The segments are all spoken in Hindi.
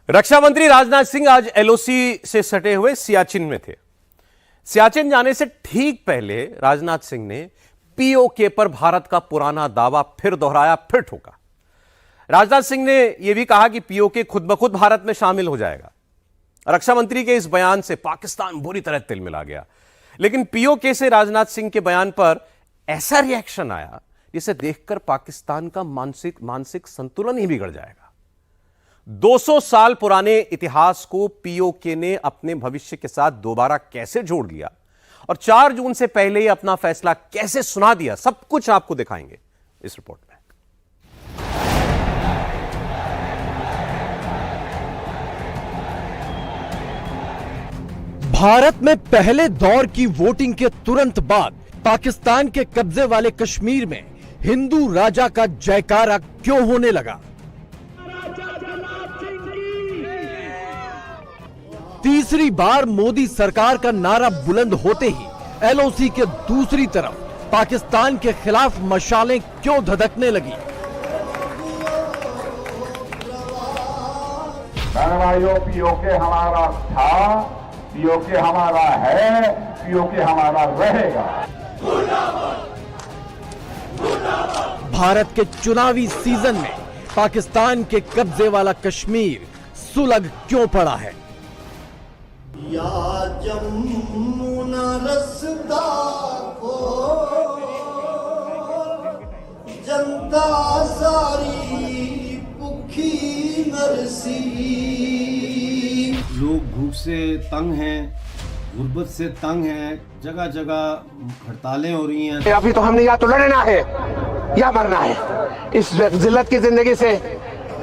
रक्षा मंत्री राजनाथ सिंह आज एलओसी से सटे हुए सियाचिन में थे। सियाचिन जाने से ठीक पहले राजनाथ सिंह ने पीओके पर भारत का पुराना दावा फिर दोहराया, फिर ठोका। राजनाथ सिंह ने यह भी कहा कि पीओके खुद ब खुद भारत में शामिल हो जाएगा। रक्षा मंत्री के इस बयान से पाकिस्तान बुरी तरह तिलमिला गया, लेकिन पीओके से राजनाथ सिंह के बयान पर ऐसा रिएक्शन आया जिसे देखकर पाकिस्तान का मानसिक संतुलन ही बिगड़ जाएगा। 200 साल पुराने इतिहास को पीओके ने अपने भविष्य के साथ दोबारा कैसे जोड़ दिया और 4 जून से पहले ही अपना फैसला कैसे सुना दिया, सब कुछ आपको दिखाएंगे इस रिपोर्ट में। भारत में पहले दौर की वोटिंग के तुरंत बाद पाकिस्तान के कब्जे वाले कश्मीर में हिंदू राजा का जयकारा क्यों होने लगा? तीसरी बार मोदी सरकार का नारा बुलंद होते ही एलओसी के दूसरी तरफ पाकिस्तान के खिलाफ मशालें क्यों धधकने लगी? पीओके हमारा था, पीओके हमारा है, पीओके हमारा रहेगा। भारत के चुनावी सीजन में पाकिस्तान के कब्जे वाला कश्मीर सुलग क्यों पड़ा है? या जमुना रसदा को जनता सारी भूखी नरसी। लोग भूख से तंग हैं, गुर्बत से तंग हैं, जगह जगह हड़तालें हो रही हैं। अभी तो हमने या तो लड़ना है या मरना है। इस जिल्लत की जिंदगी से,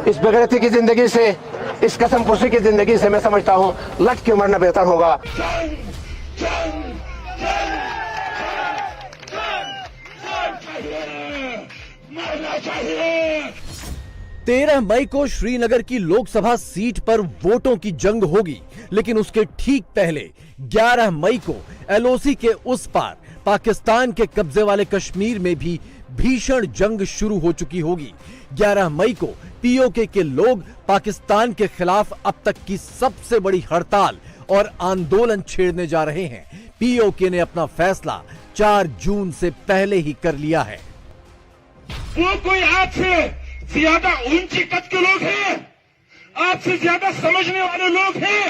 इस बेगैरती की जिंदगी से, इस कसमपुशी की जिंदगी से मैं समझता हूं लट के मरना बेहतर होगा। 13 मई को श्रीनगर की लोकसभा सीट पर वोटों की जंग होगी, लेकिन उसके ठीक पहले 11 मई को एलओसी के उस पार पाकिस्तान के कब्जे वाले कश्मीर में भी भीषण जंग शुरू हो चुकी होगी। 11 मई को पीओके के लोग पाकिस्तान के खिलाफ अब तक की सबसे बड़ी हड़ताल और आंदोलन छेड़ने जा रहे हैं। पीओके ने अपना फैसला 4 जून से पहले ही कर लिया है। वो कोई आपसे ज्यादा ऊंची कद के लोग हैं, आपसे ज्यादा समझने वाले लोग हैं,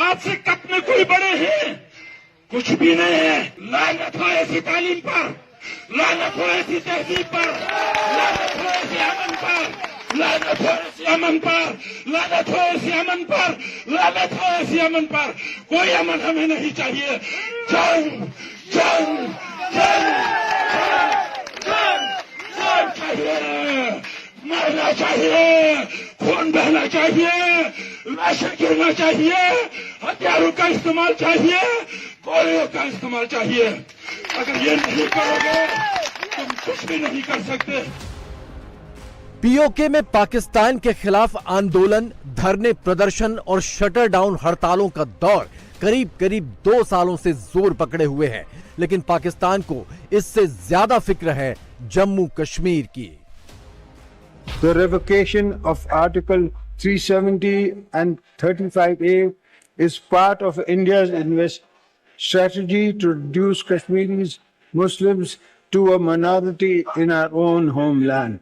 आपसे कद में कोई बड़े हैं, कुछ भी नहीं है। लानत हो ऐसी तालीम पर, लानत हो ऐसी तहजीब पर, लानत हो ऐसे अमन पर, लानत हो ऐसे अमन पर, लानत हो ऐसे अमन पर, लानत हो ऐसे अमन पर। कोई अमन हमें नहीं चाहिए। जंग जंग जंग जंग चाहिए, मरना चाहिए, खून बहना चाहिए, लाशें गिरना चाहिए, हथियारों का इस्तेमाल चाहिए, गोलियों का इस्तेमाल चाहिए। अगर ये नहीं करोगे तुम कुछ भी नहीं कर सकते। पीओके में पाकिस्तान के खिलाफ आंदोलन, धरने, प्रदर्शन और शटर डाउन हड़तालों का दौर करीब 2 सालों से जोर पकड़े हुए है, लेकिन पाकिस्तान को इससे ज्यादा फिक्र है जम्मू कश्मीर की। The revocation of Article 370 and 35A is part of India's strategy to reduce Kashmiris Muslims to a minority in our own homeland.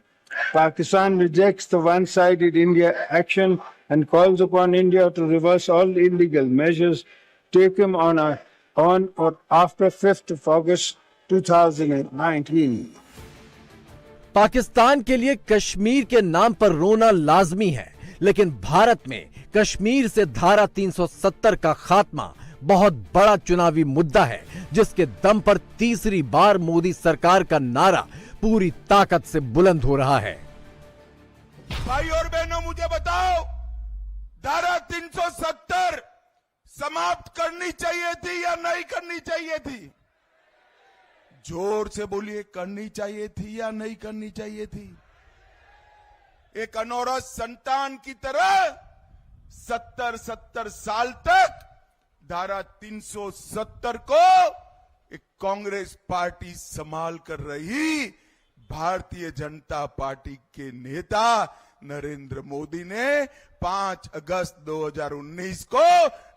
Pakistan rejects the one-sided India action and calls upon India to reverse all illegal measures taken on or after 5th of August 2019. Pakistan के लिए कश्मीर के नाम पर रोना लाजमी है, लेकिन भारत में कश्मीर से धारा 370 का खात्मा बहुत बड़ा चुनावी मुद्दा है, जिसके दम पर तीसरी बार मोदी सरकार का नारा पूरी ताकत से बुलंद हो रहा है। भाई और बहनों, मुझे बताओ, धारा 370 समाप्त करनी चाहिए थी या नहीं करनी चाहिए थी? जोर से बोलिए, करनी चाहिए थी या नहीं करनी चाहिए थी? एक अनौरत संतान की तरह 70 साल तक धारा 370 को एक कांग्रेस पार्टी संभाल कर रही, भारतीय जनता पार्टी के नेता नरेंद्र मोदी ने 5 अगस्त 2019 को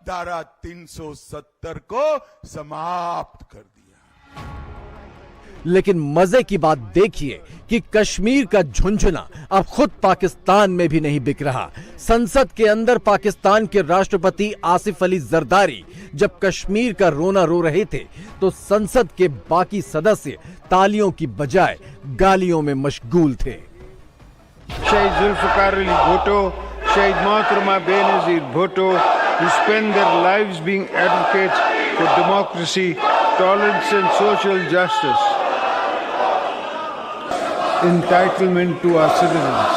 धारा 370 को समाप्त कर दिया। लेकिन मजे की बात देखिए कि कश्मीर का झुंझुना अब खुद पाकिस्तान में भी नहीं बिक रहा। संसद के अंदर पाकिस्तान के राष्ट्रपति आसिफ अली जरदारी जब कश्मीर का रोना रो रहे थे तो संसद के बाकी सदस्य तालियों की बजाय गालियों में मशगूल थे। Shaheed Zulfikar Ali Bhutto, Shaheed Mohammad Benazir Bhutto, who spend their lives being advocates for democracy, tolerance and social justice. Entitlement to our citizens.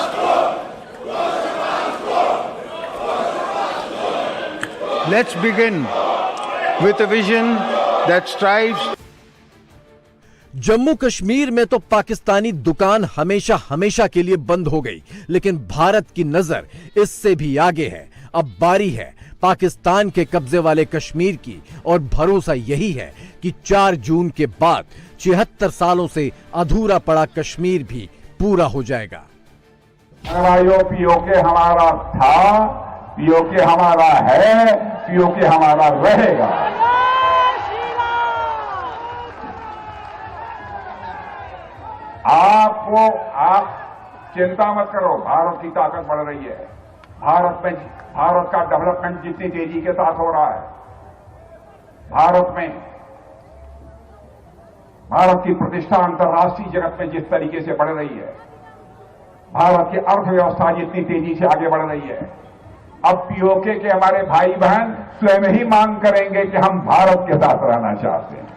Let's begin with a vision that strives. Jammu Kashmir में तो पाकिस्तानी दुकान हमेशा हमेशा के लिए बंद हो गई, लेकिन भारत की नजर इससे भी आगे है। अब बारी है पाकिस्तान के कब्जे वाले कश्मीर की और भरोसा यही है कि 4 जून के बाद 76 सालों से अधूरा पड़ा कश्मीर भी पूरा हो जाएगा। पीओके हमारा था, पीओके हमारा है, पीओके हमारा रहेगा। आप चिंता मत करो, भारत की ताकत बढ़ रही है। भारत का डेवलपमेंट जितनी तेजी के साथ हो रहा है, भारत की प्रतिष्ठा अंतर्राष्ट्रीय जगत में जिस तरीके से बढ़ रही है, भारत की अर्थव्यवस्था जितनी तेजी से आगे बढ़ रही है, अब पीओके के हमारे भाई बहन स्वयं ही मांग करेंगे कि हम भारत के साथ रहना चाहते हैं।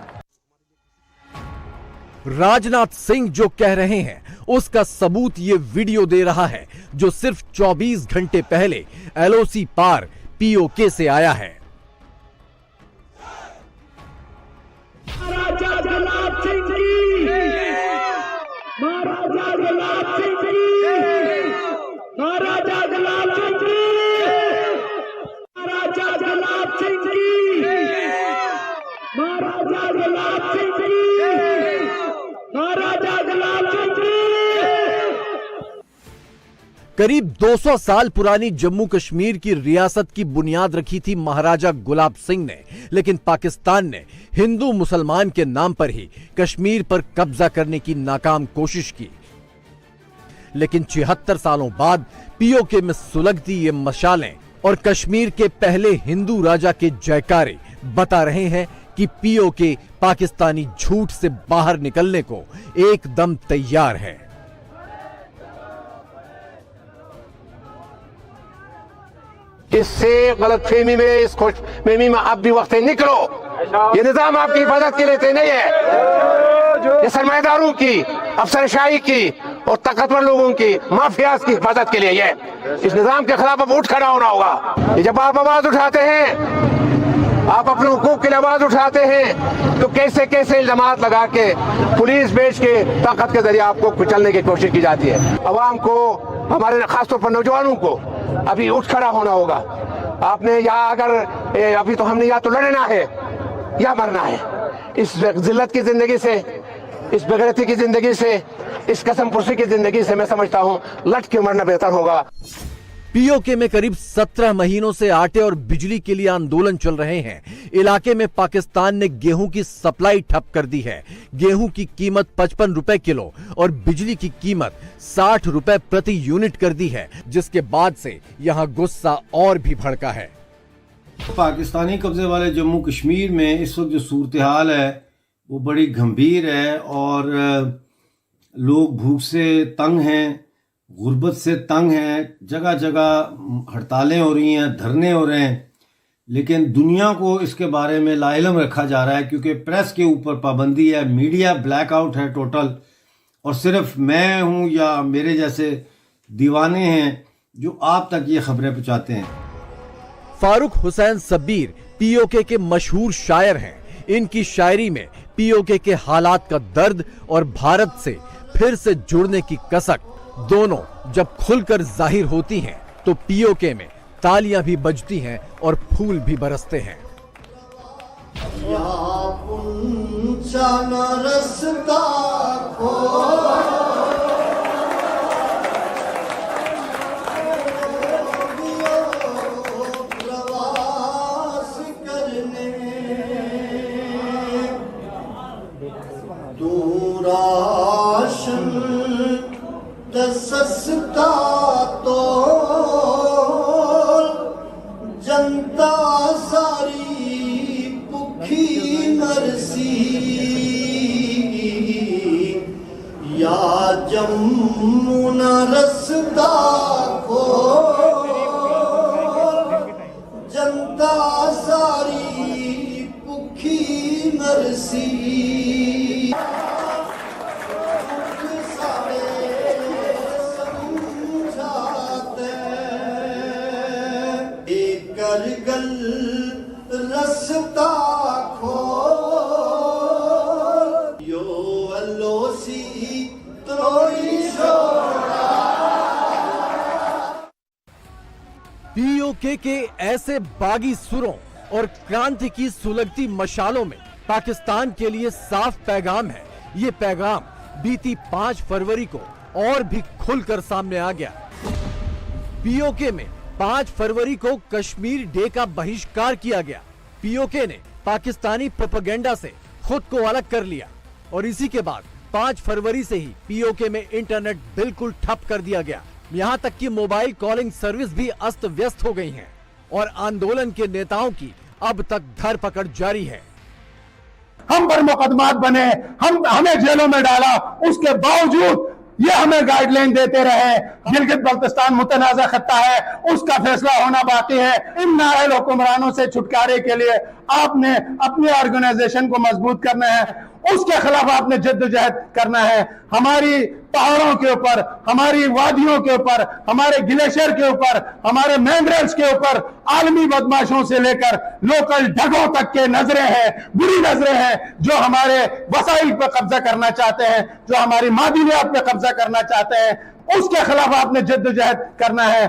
राजनाथ सिंह जो कह रहे हैं उसका सबूत ये वीडियो दे रहा है जो सिर्फ 24 घंटे पहले एलओसी पार पीओके से आया है। महाराजा गुलाब सिंह जी, महाराजा गुलाब सिंह जी, महाराजा गुलाब सिंह जी, महाराजा गुलाब सिंह जी, महाराजा गुलाब सिंह जी, महाराजा गुलाब सिंह जी। करीब 200 साल पुरानी जम्मू कश्मीर की रियासत की बुनियाद रखी थी महाराजा गुलाब सिंह ने, लेकिन पाकिस्तान ने हिंदू मुसलमान के नाम पर ही कश्मीर पर कब्जा करने की नाकाम कोशिश की। लेकिन 76 सालों बाद पीओके में सुलगती ये मशालें और कश्मीर के पहले हिंदू राजा के जयकारे बता रहे हैं कि पीओके पाकिस्तानी झूठ से बाहर निकलने को एकदम तैयार है। इससे गलतफहमी में, इस खुशफहमी में आप भी वक्त निकलो। ये निजाम आपकी हिफाजत के लिए नहीं है, ये सरमाएदारों की, अफसरशाही की और ताकतवर लोगों की, माफियाज की हिफाजत के लिए है। इस निजाम के खिलाफ अब उठ खड़ा होना होगा। जब आप आवाज उठाते हैं, आप अपने हुकूक के लिए आवाज उठाते हैं, तो कैसे कैसे इल्जामात लगा के पुलिस भेज के ताकत के जरिए आपको कुचलने की कोशिश की जाती है। अवाम को, हमारे खासतौर पर नौजवानों को अभी उठ खड़ा होना होगा। आपने अभी तो हमने या तो लड़ना है या मरना है। इस जिल्लत की जिंदगी से, इस बेगैरती की जिंदगी से, इस कसमपुर्सी की जिंदगी से मैं समझता हूं लट के मरना बेहतर होगा। पीओके में करीब 17 महीनों से आटे और बिजली के लिए आंदोलन चल रहे हैं। इलाके में पाकिस्तान ने गेहूं की सप्लाई ठप कर दी है। गेहूं की कीमत 55 रुपए किलो और बिजली की कीमत 60 रुपए प्रति यूनिट कर दी है, जिसके बाद से यहां गुस्सा और भी भड़का है। पाकिस्तानी कब्जे वाले जम्मू कश्मीर में इस वक्त जो सूरत हाल है वो बड़ी गंभीर है और लोग भूख से तंग हैं, गुर्बत से तंग हैं, जगह जगह हड़तालें हो रही हैं, धरने हो रहे हैं। लेकिन दुनिया को इसके बारे में लाइलम रखा जा रहा है क्योंकि प्रेस के ऊपर पाबंदी है, मीडिया ब्लैकआउट है टोटल, और सिर्फ मैं हूं या मेरे जैसे दीवाने हैं जो आप तक ये खबरें पहुंचाते हैं। फारूक हुसैन सब्बीर पीओके के मशहूर शायर हैं। इनकी शायरी में पीओके के हालात का दर्द और भारत से फिर से जुड़ने की कसक दोनों जब खुलकर जाहिर होती हैं तो पीओके में तालियां भी बजती हैं और फूल भी बरसते हैं। रसता, 1 नरसी सारे समझाते एक करगल रसता खो यो अलोसी त्रोई पीओके के ऐसे बागी सुरों और क्रांति की सुलगती मशालों में पाकिस्तान के लिए साफ पैगाम है। ये पैगाम बीती 5 फरवरी को और भी खुलकर सामने आ गया। पीओके में 5 फरवरी को कश्मीर डे का बहिष्कार किया गया। पीओके ने पाकिस्तानी प्रोपेगेंडा से खुद को अलग कर लिया और इसी के बाद 5 फरवरी से ही पीओके में इंटरनेट बिल्कुल ठप कर दिया गया। यहाँ तक कि मोबाइल कॉलिंग सर्विस भी अस्त व्यस्त हो गई हैं और आंदोलन के नेताओं की अब तक धरपकड़ जारी है। हम पर मुकदमात बने, हमें जेलों में डाला, उसके बावजूद ये हमें गाइडलाइन देते रहे। गिलगित बल्तिस्तान मुतनाज़ा खत्ता है, उसका फैसला होना बाकी है। इन नाअहल हुक्मरानों से छुटकारे के लिए आपने अपनी ऑर्गेनाइजेशन को मजबूत करना है, उसके खिलाफ आपने जद्दोजहद करना है। हमारी पहाड़ों के ऊपर, हमारी वादियों के ऊपर, हमारे ग्लेशियर के ऊपर, हमारे मैंग्रोव्स के ऊपर आलमी बदमाशों से लेकर लोकल ढगों तक के नजरें हैं, बुरी नजरें हैं, जो हमारे वसाइल पर कब्जा करना चाहते हैं, जो हमारी मादनियात पर कब्जा करना चाहते हैं, उसके खिलाफ आपने जद्दोजहद करना है।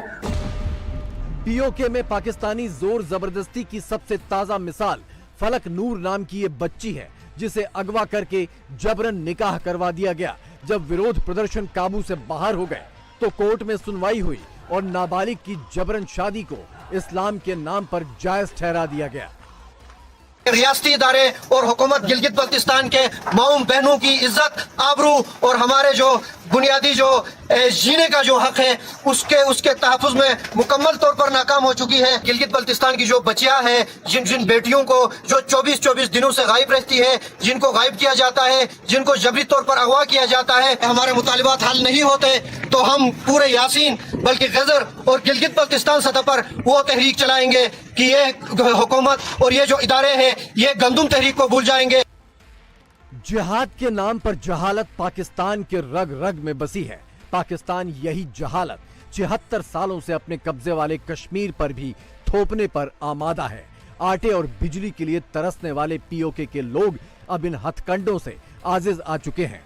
पीओके में पाकिस्तानी जोर जबरदस्ती की सबसे ताजा मिसाल फलक नूर नाम की ये बच्ची है, जिसे अगवा करके जबरन निकाह करवा दिया गया। जब विरोध प्रदर्शन काबू से बाहर हो गए तो कोर्ट में सुनवाई हुई और नाबालिग की जबरन शादी को इस्लाम के नाम पर जायज ठहरा दिया गया। रियासती इदारे और हुकूमत गिलगित बल्तिस्तान के माऊम बहनों की इज्जत, आबरू और हमारे जो बुनियादी जो जीने का जो हक है उसके तहफ़्फ़ुज़ में मुकम्मल तौर पर नाकाम हो चुकी है। गिलगित बल्तिस्तान की जो बच्चियां हैं, जिन बेटियों को जो 24-24 दिनों से गायब रहती है, जिनको गायब किया जाता है, जिनको जबरी तौर पर अगवा किया जाता है, हमारे मुतालिबात हल नहीं होते तो हम पूरे यासीन बल्कि गजर और गिलगित बल्तिस्तान सतह पर वो तहरीक चलाएंगे कि ये हुकूमत और ये जो इदारे हैं ये गंदुम तहरीक को भूल जाएंगे। जिहाद के नाम पर जहालत पाकिस्तान के रग रग में बसी है। पाकिस्तान यही जहालत 76 सालों से अपने कब्जे वाले कश्मीर पर भी थोपने पर आमादा है। आटे और बिजली के लिए तरसने वाले पीओके के लोग अब इन हथकंडों से आजिज आ चुके हैं।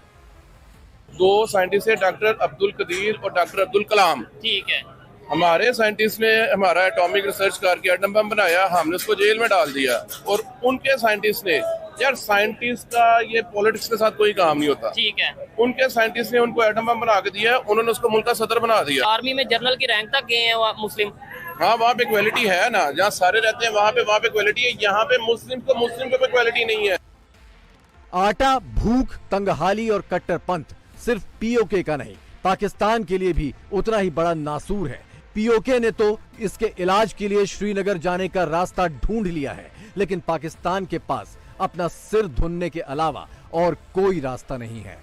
2 साइंटिस्ट है, डॉक्टर अब्दुल कदीर और डॉक्टर अब्दुल कलाम। ठीक है, हमारे साइंटिस्ट ने हमारा एटॉमिक रिसर्च करके एटम बम बनाया, हमने उसको जेल में डाल दिया। और उनके साइंटिस्ट ने, यार साइंटिस्ट का ये पॉलिटिक्स के साथ कोई काम नहीं होता। ठीक है, उनके साइंटिस्ट ने उनको एटम बम बना के दिया, उन्होंने उसको मुल्क का सदर बना दिया। आर्मी में जनरल की रैंक तक गए हैं वो मुस्लिम। हाँ, वहाँ पे क्वालिटी है ना, जहाँ सारे रहते हैं वहाँ पे क्वालिटी है। यहाँ पे मुस्लिम को क्वालिटी नहीं है। आटा, भूख, तंगहाली और कट्टरपंथ सिर्फ पीओके का नहीं, पाकिस्तान के लिए भी उतना ही बड़ा नासूर है। पीओके ने तो इसके इलाज के लिए श्रीनगर जाने का रास्ता ढूंढ लिया है, लेकिन पाकिस्तान के पास अपना सिर धुनने के अलावा और कोई रास्ता नहीं है।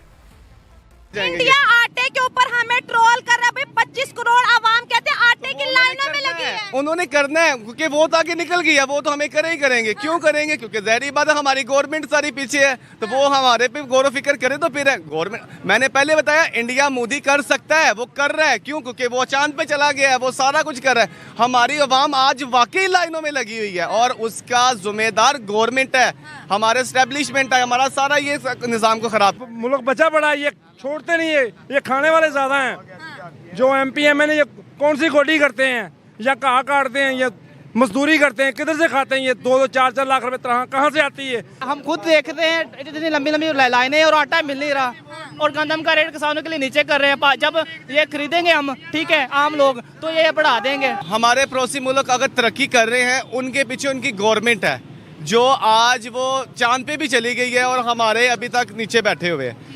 इंडिया आटे के ऊपर हमें ट्रोल कर रहा है। 25 करोड़ आवाम कहते हैं आटे की लाइनों में लगी है। उन्होंने करना है क्योंकि वो तो आगे निकल गया, वो तो हमें करे ही करेंगे। क्यों करेंगे? क्योंकि ज़ाहिर बात है हमारी गवर्नमेंट सारी पीछे है, तो वो हमारे पे गौर फिक्र करे तो फिर गवर्नमेंट। मैंने पहले बताया इंडिया मोदी कर सकता है, वो कर रहा है। क्यों? क्योंकि वो चांद पे चला गया है, वो सारा कुछ कर रहा है। हमारी अवाम आज वाकई लाइनों में लगी हुई है और उसका जिम्मेदार गवर्नमेंट है, हमारे एस्टेब्लिशमेंट है, हमारा सारा ये निज़ाम को खराब। मुल्क बचा पड़ा है, ये छोड़ते नहीं है, ये खाने वाले ज्यादा हैं। जो MP MLA ये कौन सी गोडी करते हैं या कहाँ काटते हैं, ये मजदूरी करते हैं, किधर से खाते हैं? ये 2-4 लाख रुपए कहाँ से आती है? हम खुद देखते हैं इतनी लंबी लंबी लाइनें और आटा मिल नहीं रहा और गंदम का रेट किसानों के लिए नीचे कर रहे हैं। जब ये खरीदेंगे हम, ठीक है, आम लोग, तो ये बढ़ा देंगे। हमारे पड़ोसी मुल्क अगर तरक्की कर रहे हैं, उनके पीछे उनकी गवर्नमेंट है जो आज वो चांद पे भी चली गई है और हमारे अभी तक नीचे बैठे हुए हैं।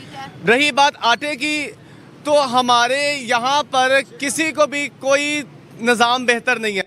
रही बात आटे की, तो हमारे यहाँ पर किसी को भी कोई निज़ाम बेहतर नहीं है।